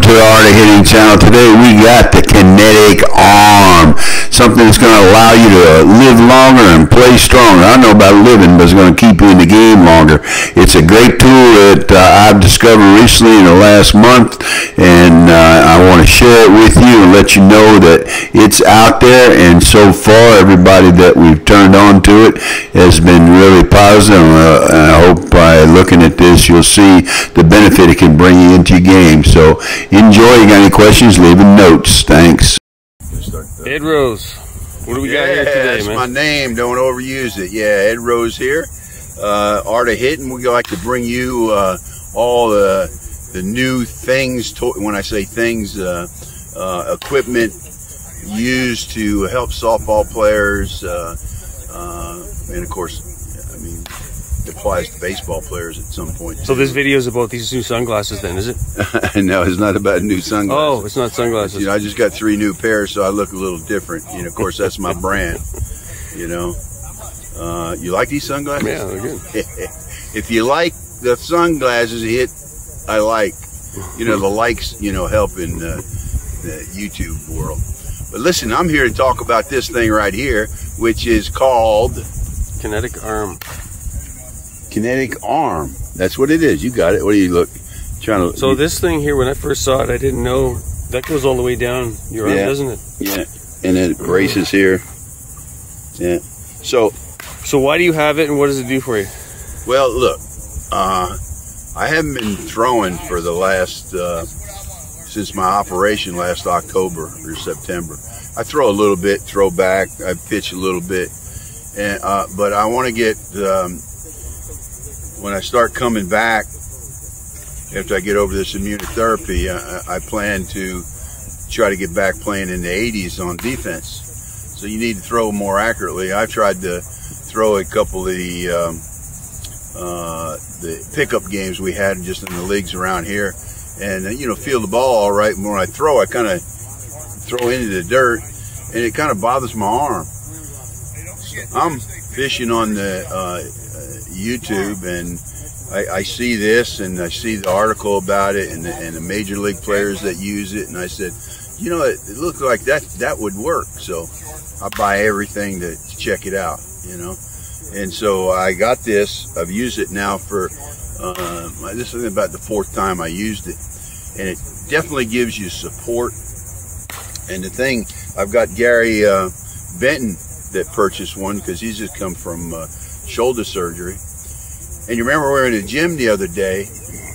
to the Art of Hitting channel. Today we got the Kinetic Arm, something that's going to allow you to live longer and play stronger. I don't know about living, but it's going to keep you in the game longer. It's a great tool that I've discovered recently in the last month, and I want to share it with you and let you know that it's out there, and so far everybody that we've turned on to it has been really positive, and I hope by looking at this you'll see the benefit it can bring you into your game. So enjoy. You got any questions, leave them notes. Thanks. Ed Rose, what do we got here today, that's man? my name, don't overuse it. Yeah, Ed Rose here. Art of Hitting. We like to bring you all the new things, when I say things, equipment used to help softball players, and of course, I mean, it applies to baseball players at some point. So this video is about these new sunglasses then, is it? No, it's not about new sunglasses. Oh, it's not sunglasses. You know, I just got 3 new pairs, so I look a little different. You know, of course, that's my brand. You know, you like these sunglasses? Yeah, they're good. If you like the sunglasses, hit I like. You know, the likes, you know, help in the YouTube world. But listen, I'm here to talk about this thing right here, which is called Kinetic Arm. Kinetic Arm. That's what it is. You got it. What are you trying to? So this thing here, when I first saw it, I didn't know that goes all the way down your arm, doesn't it? Yeah. And then it braces here. Yeah. So why do you have it, and what does it do for you? Well, look, I haven't been throwing for the last since my operation last October or September. I throw a little bit, throw back, I pitch a little bit, and but I want to get when I start coming back after I get over this immunotherapy, I plan to try to get back playing in the 80s on defense. So you need to throw more accurately. I tried to throw a couple of the pickup games we had just in the leagues around here, and you know, feel the ball all right. When I throw, I kind of throw into the dirt, and it kind of bothers my arm. I'm fishing on the YouTube, and I see this, and I see the article about it, and the major league players that use it, and I said, you know, it looked like that would work. So I buy everything to check it out, you know. And so I got this. I've used it now for this is about the 4th time I used it, and it definitely gives you support. And the thing, I've got Gary Benton that purchased one because he's just come from shoulder surgery. And you remember we were in the gym the other day,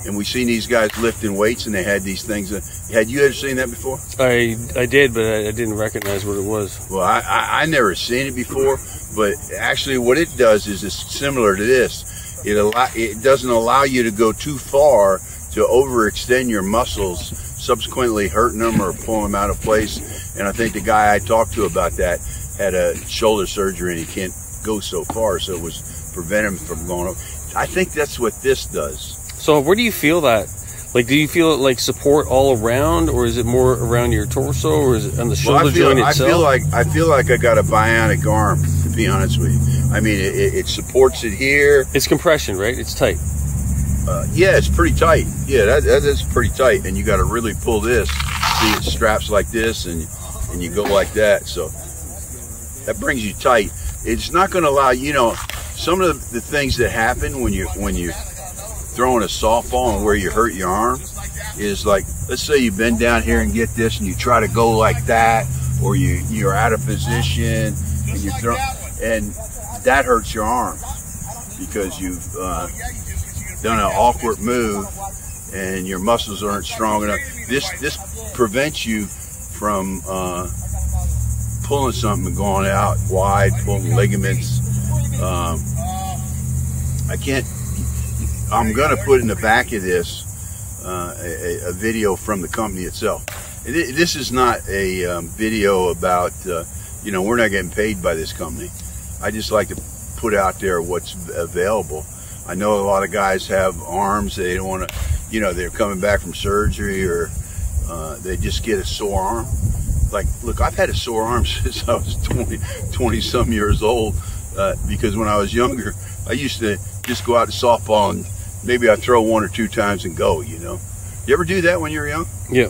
and we seen these guys lifting weights, and they had these things. Had you ever seen that before? I did, but I didn't recognize what it was. Well, I never seen it before, but actually what it does is it's similar to this. It doesn't allow you to go too far to overextend your muscles, subsequently hurting them or pulling them out of place. And I think the guy I talked to about that had a shoulder surgery, and he can't go so far, so it was prevent him from going up. I think that's what this does. So where do you feel that? Like, do you feel it like support all around, or is it more around your torso, or is it on the shoulder joint itself? I feel like I got a bionic arm, to be honest with you. I mean, it supports it here. It's compression, right? It's tight. Yeah, it's pretty tight. Yeah, that is pretty tight, and you got to really pull this. See, it straps like this, and you go like that. So that brings you tight. It's not going to allow, you know, some of the things that happen when you're throwing a softball and where you hurt your arm is, like, let's say you bend down here and get this, and you try to go like that, or you're out of position and you throw, and that hurts your arm because you've done an awkward move and your muscles aren't strong enough. This prevents you from pulling something and going out wide, pulling ligaments. I'm gonna put in the back of this a video from the company itself. This is not a video about, you know, we're not getting paid by this company. I just like to put out there what's available. I know a lot of guys have arms, they don't want to, you know, they're coming back from surgery, or they just get a sore arm. Like, look, I've had a sore arm since I was 20 some years old, because when I was younger, I used to just go out to softball and maybe I'd throw 1 or 2 times and go, you know. You ever do that when you were young? Yeah.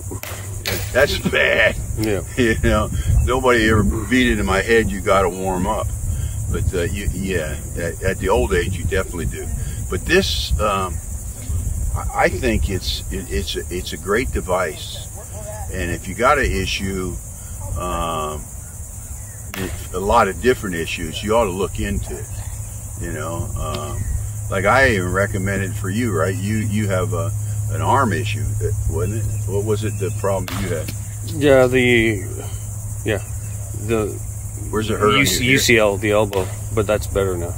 That's bad. Yeah. You know, nobody ever beat it in my head. You got to warm up. But yeah, at the old age, you definitely do. But this, I think it's a great device. And if you got an issue, a lot of different issues, you ought to look into it. You know, like I even recommended for you, right? You have an arm issue, wasn't it? What was it? The problem you had? Yeah, Where's it hurt? UCL, the elbow, but that's better now.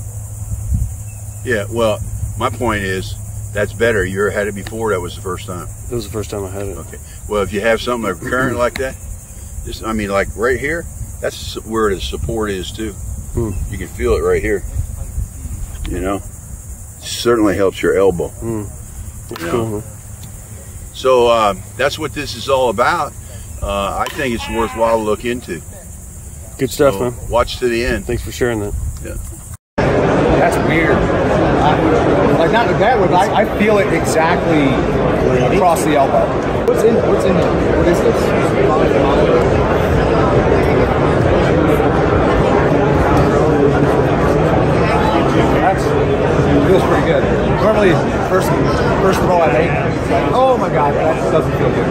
Yeah. Well, my point is that's better. You ever had it before? That was the first time. It was the first time I had it. Okay. Well, if you have something like current like that, just I mean, like right here, that's where the support is too. You can feel it right here. You know, certainly helps your elbow. That's cool. Huh? So that's what this is all about. I think it's worthwhile to look into. Good stuff, man. Watch to the end. Thanks for sharing that. Yeah. That's weird. Like not in a bad way, but I feel it exactly across the elbow. What's in here? What is this? That feels pretty good. Normally, first of all, I think, oh my God, that doesn't feel good.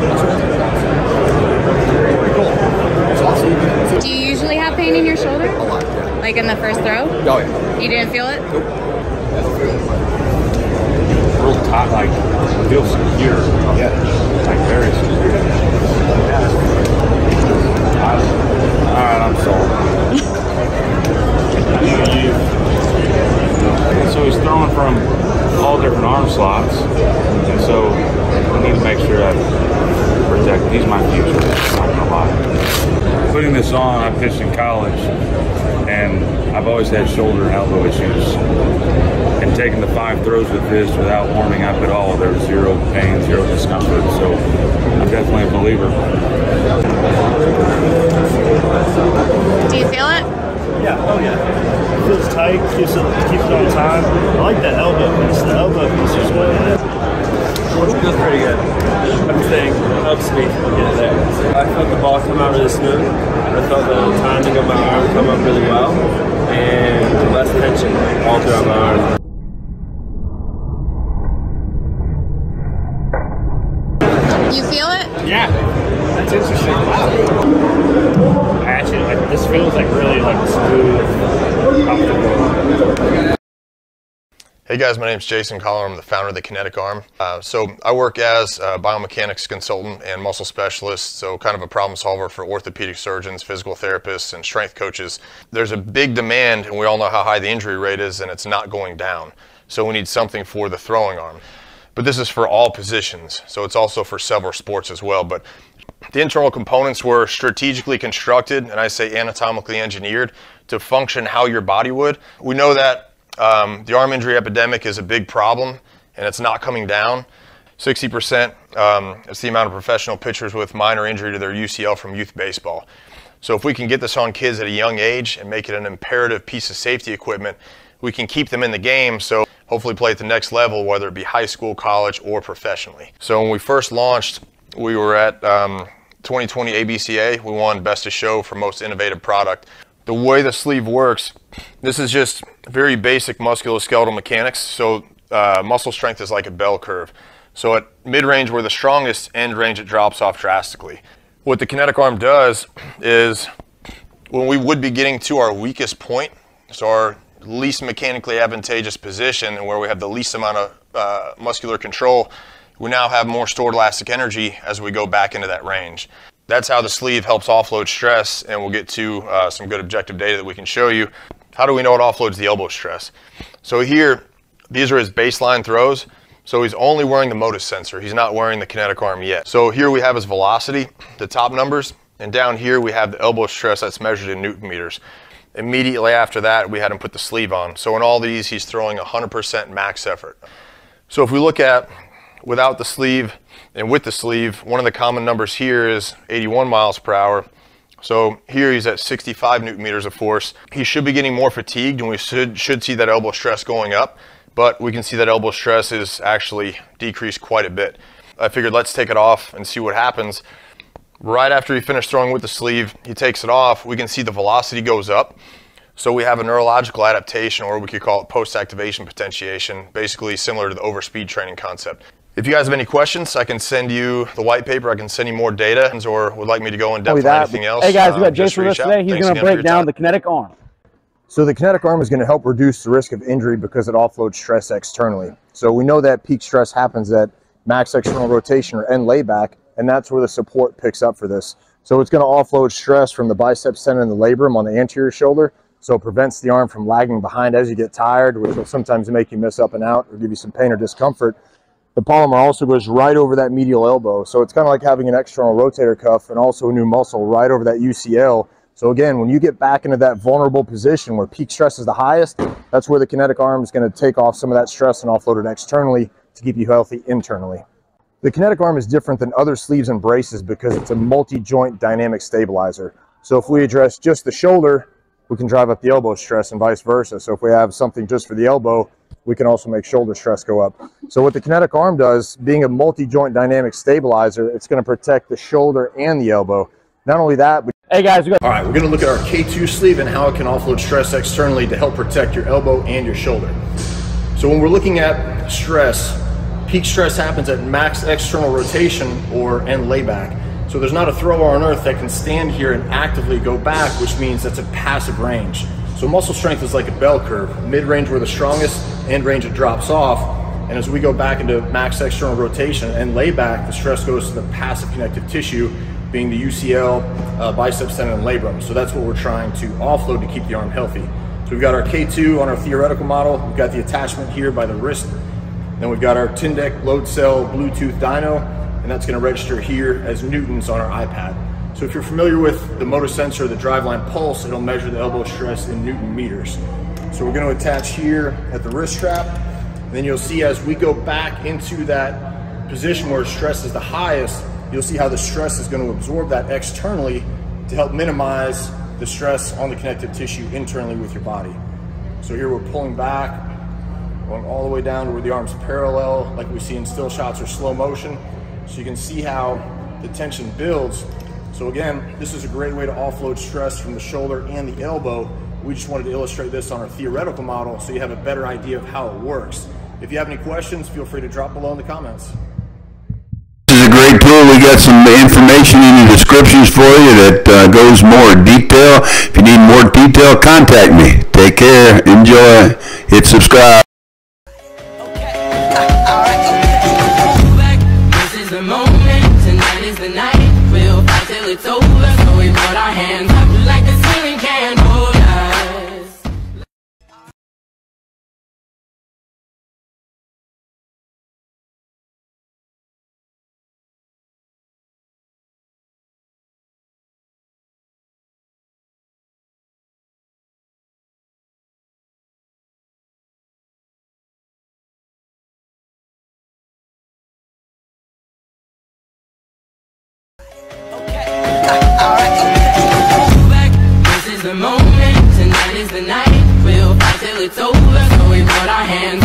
Pretty cool. That's awesome. Do you usually have pain in your shoulder? A lot, yeah. Like in the first throw? Oh yeah. You didn't feel it? Nope. Real tight, like feels secure. Yeah. Like very secure. Alright, I'm sold. So he's throwing from all different arm slots, and so I need to make sure I protect. He's my future. I'm not gonna lie. Putting this on, I pitched in college, and I've always had shoulder and elbow issues. And taking the 5 throws with this without warming up at all, there was zero pain, zero discomfort. So I'm definitely a believer. Do you feel it? Yeah, oh yeah. It feels tight, keeps it on time. I like that elbow piece. The elbow piece is what it is. It feels pretty good. Everything helps me get there. I felt the ball come out really smooth. I felt the timing of my arm come up really well. And less tension all throughout my arm. You feel it? Yeah, that's interesting. Wow. Patch it. Like, this feels like really like smooth, comfortable. Hey guys, my name is Jason Collar. I'm the founder of the Kinetic Arm. So I work as a biomechanics consultant and muscle specialist, so kind of a problem solver for orthopedic surgeons, physical therapists, and strength coaches. There's a big demand, and we all know how high the injury rate is, and it's not going down. So we need something for the throwing arm. But this is for all positions, so it's also for several sports as well. But the internal components were strategically constructed, and I say anatomically engineered, to function how your body would. We know that the arm injury epidemic is a big problem, and it's not coming down. 60% is the amount of professional pitchers with minor injury to their UCL from youth baseball. So if we can get this on kids at a young age and make it an imperative piece of safety equipment, we can keep them in the game, so hopefully play at the next level, whether it be high school, college, or professionally. So when we first launched, we were at 2020 ABCA. We won Best of Show for Most Innovative Product. The way the sleeve works, this is just very basic musculoskeletal mechanics. So muscle strength is like a bell curve. So at mid-range, we're the strongest, end range it drops off drastically. What the Kinetic Arm does is when we would be getting to our weakest point, so our least mechanically advantageous position and where we have the least amount of muscular control, we now have more stored elastic energy as we go back into that range. That's how the sleeve helps offload stress, and we'll get to some good objective data that we can show you. How do we know it offloads the elbow stress? So here, these are his baseline throws. So he's only wearing the Motus sensor. He's not wearing the Kinetic Arm yet. So here we have his velocity, the top numbers, and down here we have the elbow stress that's measured in Newton meters. Immediately after that, we had him put the sleeve on. So in all these, he's throwing 100% max effort. So if we look at without the sleeve and with the sleeve, one of the common numbers here is 81 miles per hour. So here he's at 65 Newton meters of force. He should be getting more fatigued, and we should see that elbow stress going up, but we can see that elbow stress is actually decreased quite a bit. I figured let's take it off and see what happens. Right after he finished throwing with the sleeve, he takes it off. We can see the velocity goes up. So we have a neurological adaptation, or we could call it post-activation potentiation, basically similar to the overspeed training concept. If you guys have any questions, I can send you the white paper, I can send you more data, or would like me to go in depth on anything else. Hey guys, we got Jason with us today. He's going to break down the Kinetic Arm. So the Kinetic Arm is going to help reduce the risk of injury because it offloads stress externally. So we know that peak stress happens at max external rotation or end layback, and that's where the support picks up for this. So it's going to offload stress from the biceps tendon and the labrum on the anterior shoulder, so it prevents the arm from lagging behind as you get tired, which will sometimes make you miss up and out or give you some pain or discomfort. The polymer also goes right over that medial elbow, so it's kind of like having an external rotator cuff and also a new muscle right over that UCL. So again, when you get back into that vulnerable position where peak stress is the highest, that's where the Kinetic Arm is going to take off some of that stress and offload it externally to keep you healthy internally. The Kinetic Arm is different than other sleeves and braces because it's a multi-joint dynamic stabilizer. So if we address just the shoulder, we can drive up the elbow stress and vice versa. So if we have something just for the elbow, we can also make shoulder stress go up. So what the Kinetic Arm does, being a multi-joint dynamic stabilizer, it's going to protect the shoulder and the elbow. Not only that, but hey guys, all right, we're going to look at our K2 sleeve and how it can offload stress externally to help protect your elbow and your shoulder. So when we're looking at stress, peak stress happens at max external rotation or end layback. So there's not a thrower on earth that can stand here and actively go back, which means that's a passive range. So muscle strength is like a bell curve. Mid-range we're the strongest, end range it drops off. And as we go back into max external rotation and layback, the stress goes to the passive connective tissue, being the UCL, biceps tendon, and labrum. So that's what we're trying to offload to keep the arm healthy. So we've got our K2 on our theoretical model. We've got the attachment here by the wrist. Then we've got our Tindec load cell Bluetooth dyno, and that's going to register here as newtons on our iPad. So if you're familiar with the motor sensor, the driveline pulse, it'll measure the elbow stress in Newton meters. So we're going to attach here at the wrist strap, and then you'll see as we go back into that position where stress is the highest, you'll see how the stress is going to absorb that externally to help minimize the stress on the connective tissue internally with your body. So here we're pulling back, going all the way down to where the arm's parallel, like we see in still shots or slow motion. So you can see how the tension builds. So again, this is a great way to offload stress from the shoulder and the elbow. We just wanted to illustrate this on our theoretical model so you have a better idea of how it works. If you have any questions, feel free to drop below in the comments. This is a great tool. We got some information in the descriptions for you that goes more detail. If you need more detail, contact me. Take care. Enjoy. Hit subscribe. It's over, so we put our hands up like the ceiling can't hold us. The moment, tonight is the night. We'll fight till it's over, so we put our hands